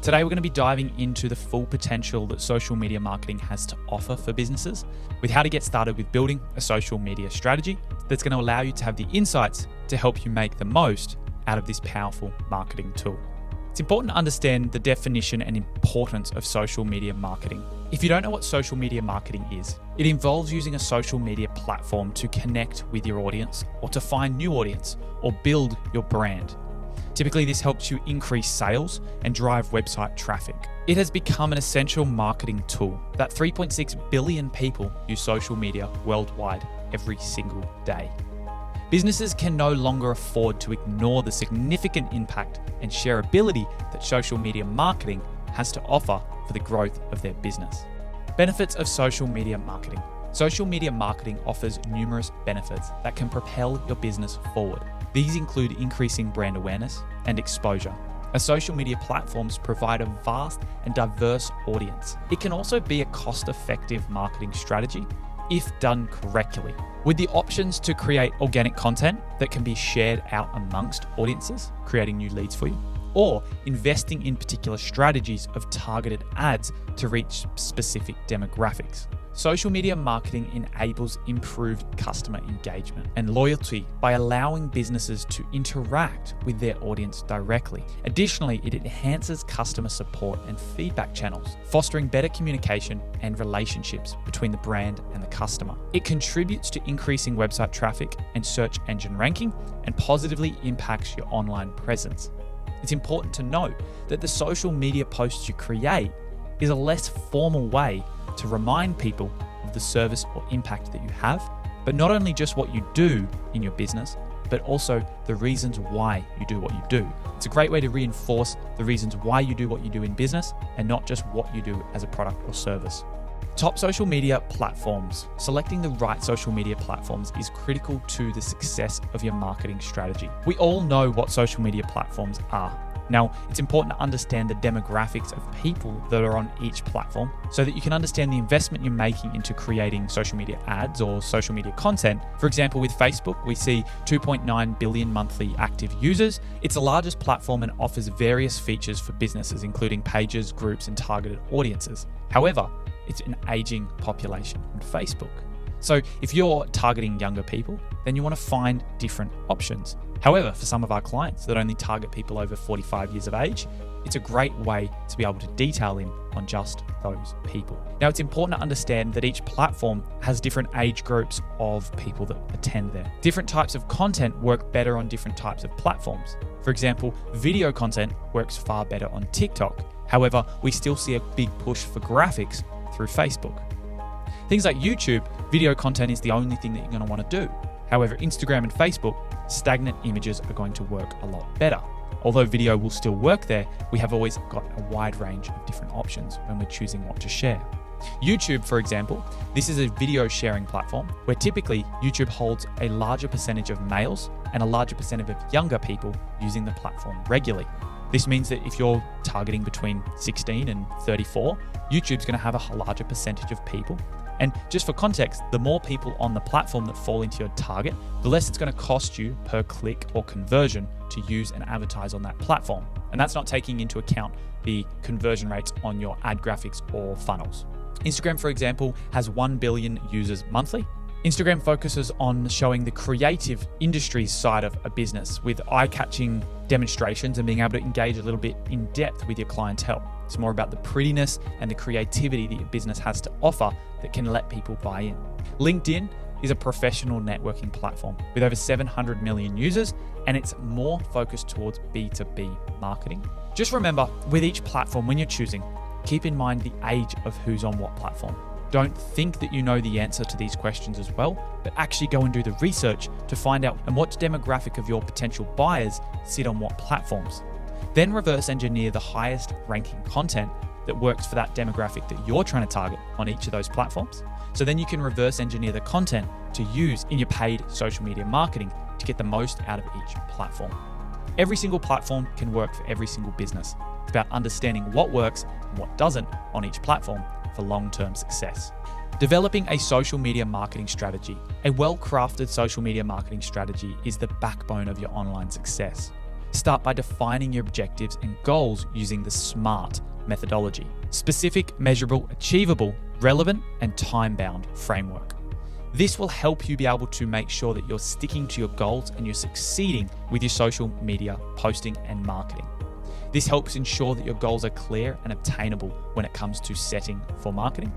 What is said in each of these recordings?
Today, we're going to be diving into the full potential that social media marketing has to offer for businesses, with how to get started with building a social media strategy that's going to allow you to have the insights to help you make the most out of this powerful marketing tool. It's important to understand the definition and importance of social media marketing. If you don't know what social media marketing is, it involves using a social media platform to connect with your audience or to find new audience or build your brand. Typically, this helps you increase sales and drive website traffic. It has become an essential marketing tool that 3.6 billion people use social media worldwide every single day. Businesses can no longer afford to ignore the significant impact and shareability that social media marketing has to offer for the growth of their business. Benefits of social media marketing. Social media marketing offers numerous benefits that can propel your business forward. These include increasing brand awareness and exposure, as social media platforms provide a vast and diverse audience. It can also be a cost-effective marketing strategy if done correctly, with the options to create organic content that can be shared out amongst audiences, creating new leads for you, or investing in particular strategies of targeted ads to reach specific demographics. Social media marketing enables improved customer engagement and loyalty by allowing businesses to interact with their audience directly. Additionally, it enhances customer support and feedback channels, fostering better communication and relationships between the brand and the customer. It contributes to increasing website traffic and search engine ranking and positively impacts your online presence. It's important to note that the social media posts you create is a less formal way to remind people of the service or impact that you have, but not only just what you do in your business, but also the reasons why you do what you do. It's a great way to reinforce the reasons why you do what you do in business and not just what you do as a product or service. Top social media platforms. Selecting the right social media platforms is critical to the success of your marketing strategy. We all know what social media platforms are. Now, it's important to understand the demographics of people that are on each platform so that you can understand the investment you're making into creating social media ads or social media content. For example, with Facebook, we see 2.9 billion monthly active users. It's the largest platform and offers various features for businesses, including pages, groups, and targeted audiences. However, it's an aging population on Facebook. So if you're targeting younger people, then you want to find different options. However, for some of our clients that only target people over 45 years of age, it's a great way to be able to detail in on just those people. Now, it's important to understand that each platform has different age groups of people that attend there. Different types of content work better on different types of platforms. For example, video content works far better on TikTok. However, we still see a big push for graphics through Facebook. Things like YouTube, video content is the only thing that you're going to want to do. However, Instagram and Facebook, stagnant images are going to work a lot better. Although video will still work there, we have always got a wide range of different options when we're choosing what to share. YouTube, for example, this is a video sharing platform where typically YouTube holds a larger percentage of males and a larger percentage of younger people using the platform regularly. This means that if you're targeting between 16 and 34, YouTube's going to have a larger percentage of people. And just for context, the more people on the platform that fall into your target, the less it's going to cost you per click or conversion to use and advertise on that platform. And that's not taking into account the conversion rates on your ad graphics or funnels. Instagram, for example, has 1 billion users monthly. Instagram focuses on showing the creative industries side of a business with eye-catching demonstrations and being able to engage a little bit in depth with your clientele. It's more about the prettiness and the creativity that your business has to offer that can let people buy in. LinkedIn is a professional networking platform with over 700 million users, and it's more focused towards B2B marketing. Just remember, with each platform, when you're choosing, keep in mind the age of who's on what platform. Don't think that you know the answer to these questions as well, but actually go and do the research to find out and what demographic of your potential buyers sit on what platforms. Then reverse engineer the highest ranking content that works for that demographic that you're trying to target on each of those platforms. So then you can reverse engineer the content to use in your paid social media marketing to get the most out of each platform. Every single platform can work for every single business. It's about understanding what works and what doesn't on each platform for long-term success. Developing a social media marketing strategy. A well-crafted social media marketing strategy is the backbone of your online success. Start by defining your objectives and goals using the SMART methodology: specific, measurable, achievable, relevant, and time-bound framework. This will help you be able to make sure that you're sticking to your goals and you're succeeding with your social media posting and marketing. This helps ensure that your goals are clear and obtainable when it comes to setting for marketing.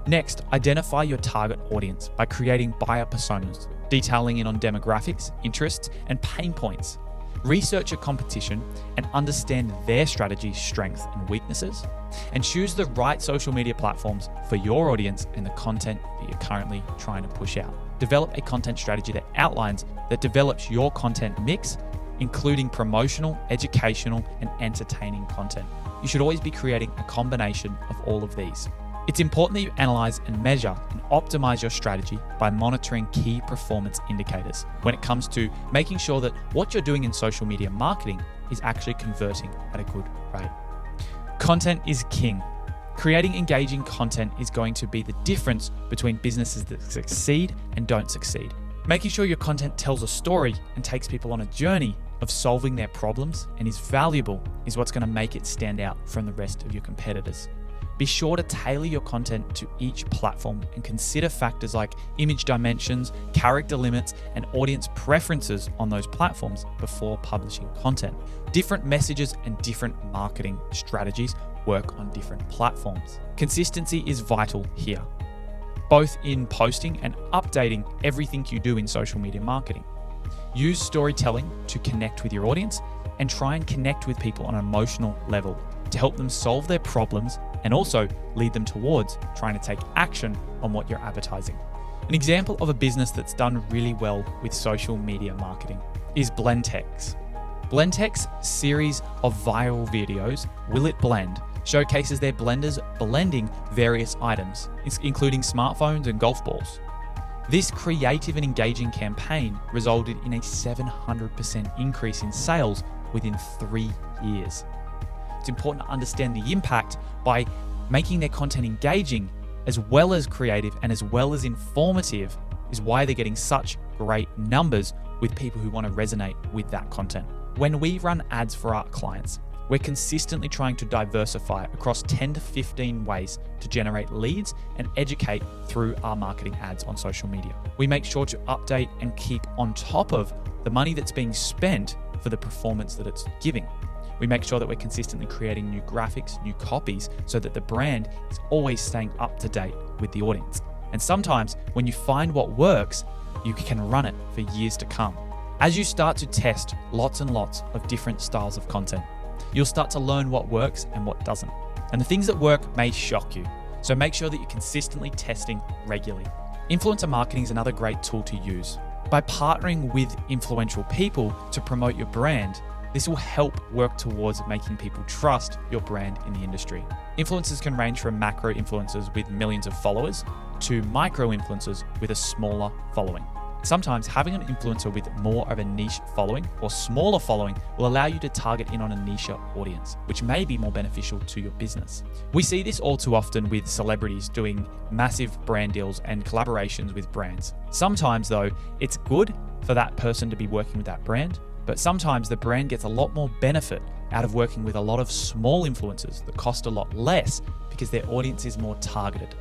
Next, identify your target audience by creating buyer personas, detailing in on demographics, interests, and pain points. Research your competition and understand their strategies, strengths, and weaknesses, and choose the right social media platforms for your audience and the content that you're currently trying to push out. Develop a content strategy that develops your content mix, including promotional, educational, and entertaining content. You should always be creating a combination of all of these. It's important that you analyze and measure and optimize your strategy by monitoring key performance indicators when it comes to making sure that what you're doing in social media marketing is actually converting at a good rate. Content is king. Creating engaging content is going to be the difference between businesses that succeed and don't succeed. Making sure your content tells a story and takes people on a journey of solving their problems and is valuable is what's going to make it stand out from the rest of your competitors. Be sure to tailor your content to each platform and consider factors like image dimensions, character limits, and audience preferences on those platforms before publishing content. Different messages and different marketing strategies work on different platforms. Consistency is vital here, both in posting and updating everything you do in social media marketing. Use storytelling to connect with your audience and try and connect with people on an emotional level to help them solve their problems and also lead them towards trying to take action on what you're advertising. An example of a business that's done really well with social media marketing is Blendtec's. Blendtec's series of viral videos, Will It Blend, showcases their blenders blending various items, including smartphones and golf balls. This creative and engaging campaign resulted in a 700% increase in sales within 3 years. It's important to understand the impact by making their content engaging as well as creative and as well as informative is why they're getting such great numbers with people who want to resonate with that content. When we run ads for our clients, we're consistently trying to diversify across 10 to 15 ways to generate leads and educate through our marketing ads on social media. We make sure to update and keep on top of the money that's being spent for the performance that it's giving. We make sure that we're consistently creating new graphics, new copies, so that the brand is always staying up to date with the audience. And sometimes when you find what works, you can run it for years to come. As you start to test lots and lots of different styles of content, you'll start to learn what works and what doesn't. And the things that work may shock you. So make sure that you're consistently testing regularly. Influencer marketing is another great tool to use. By partnering with influential people to promote your brand, this will help work towards making people trust your brand in the industry. Influencers can range from macro influencers with millions of followers to micro influencers with a smaller following. Sometimes having an influencer with more of a niche following or smaller following will allow you to target in on a niche audience, which may be more beneficial to your business. We see this all too often with celebrities doing massive brand deals and collaborations with brands. Sometimes though, it's good for that person to be working with that brand, but sometimes the brand gets a lot more benefit out of working with a lot of small influencers that cost a lot less because their audience is more targeted.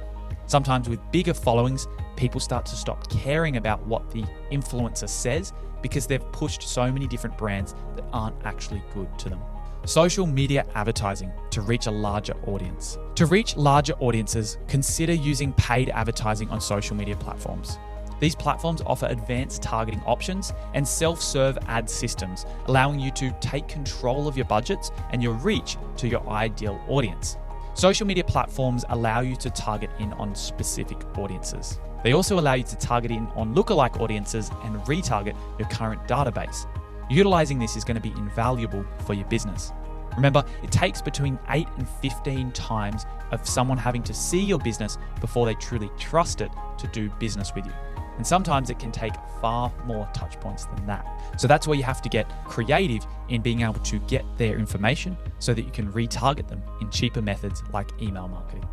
Sometimes with bigger followings, people start to stop caring about what the influencer says because they've pushed so many different brands that aren't actually good to them. Social media advertising to reach a larger audience. To reach larger audiences, consider using paid advertising on social media platforms. These platforms offer advanced targeting options and self-serve ad systems, allowing you to take control of your budgets and your reach to your ideal audience. Social media platforms allow you to target in on specific audiences. They also allow you to target in on lookalike audiences and retarget your current database. Utilizing this is going to be invaluable for your business. Remember, it takes between 8 and 15 times of someone having to see your business before they truly trust it to do business with you. And sometimes it can take far more touch points than that. So that's where you have to get creative in being able to get their information so that you can retarget them in cheaper methods like email marketing.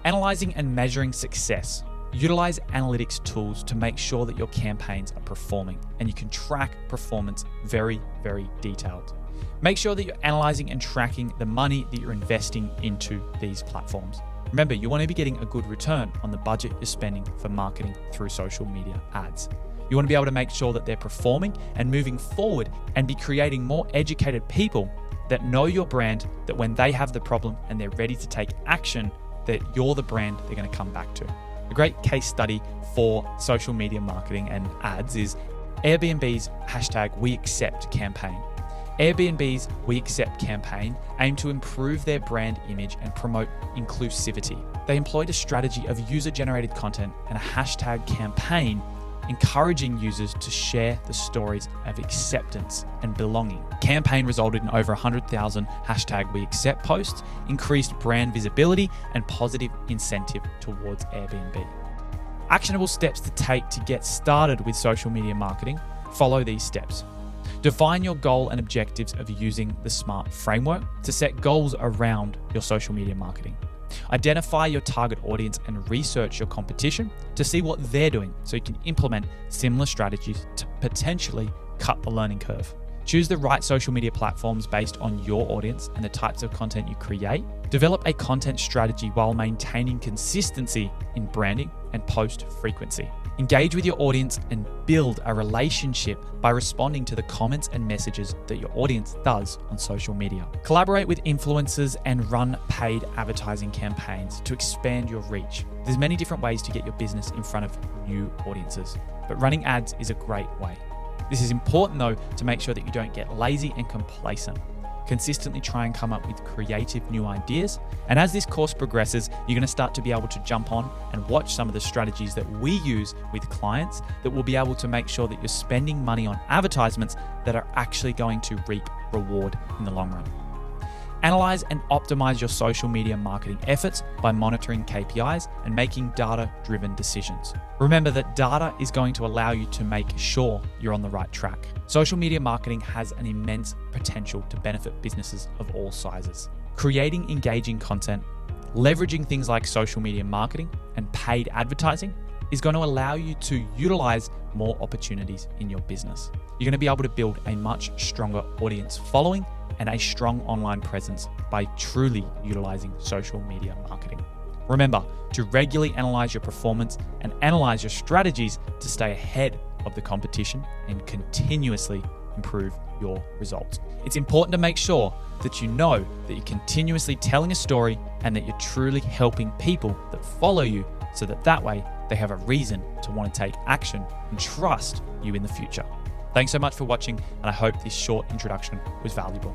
Analyzing and measuring success. Utilize analytics tools to make sure that your campaigns are performing and you can track performance very, very detailed. Make sure that you're analyzing and tracking the money that you're investing into these platforms. Remember, you want to be getting a good return on the budget you're spending for marketing through social media ads. You want to be able to make sure that they're performing and moving forward and be creating more educated people that know your brand, that when they have the problem and they're ready to take action, that you're the brand they're going to come back to. A great case study for social media marketing and ads is Airbnb's #WeAccept campaign. Airbnb's We Accept campaign aimed to improve their brand image and promote inclusivity. They employed a strategy of user-generated content and a hashtag campaign encouraging users to share the stories of acceptance and belonging. Campaign resulted in over 100,000 #WeAccept posts, increased brand visibility, and positive incentive towards Airbnb. Actionable steps to take to get started with social media marketing. Follow these steps. Define your goal and objectives of using the SMART framework to set goals around your social media marketing. Identify your target audience and research your competition to see what they're doing so you can implement similar strategies to potentially cut the learning curve. Choose the right social media platforms based on your audience and the types of content you create. Develop a content strategy while maintaining consistency in branding and post frequency. Engage with your audience and build a relationship by responding to the comments and messages that your audience does on social media. Collaborate with influencers and run paid advertising campaigns to expand your reach. There's many different ways to get your business in front of new audiences, but running ads is a great way. This is important though to make sure that you don't get lazy and complacent. Consistently try and come up with creative new ideas. And as this course progresses, you're going to start to be able to jump on and watch some of the strategies that we use with clients that will be able to make sure that you're spending money on advertisements that are actually going to reap reward in the long run. Analyze and optimize your social media marketing efforts by monitoring KPIs and making data-driven decisions. Remember that data is going to allow you to make sure you're on the right track. Social media marketing has an immense potential to benefit businesses of all sizes. Creating engaging content, leveraging things like social media marketing and paid advertising is going to allow you to utilize more opportunities in your business. You're going to be able to build a much stronger audience following and a strong online presence by truly utilizing social media marketing. Remember to regularly analyze your performance and analyze your strategies to stay ahead of the competition and continuously improve your results. It's important to make sure that you know that you're continuously telling a story and that you're truly helping people that follow you so that way they have a reason to want to take action and trust you in the future. Thanks so much for watching, and I hope this short introduction was valuable.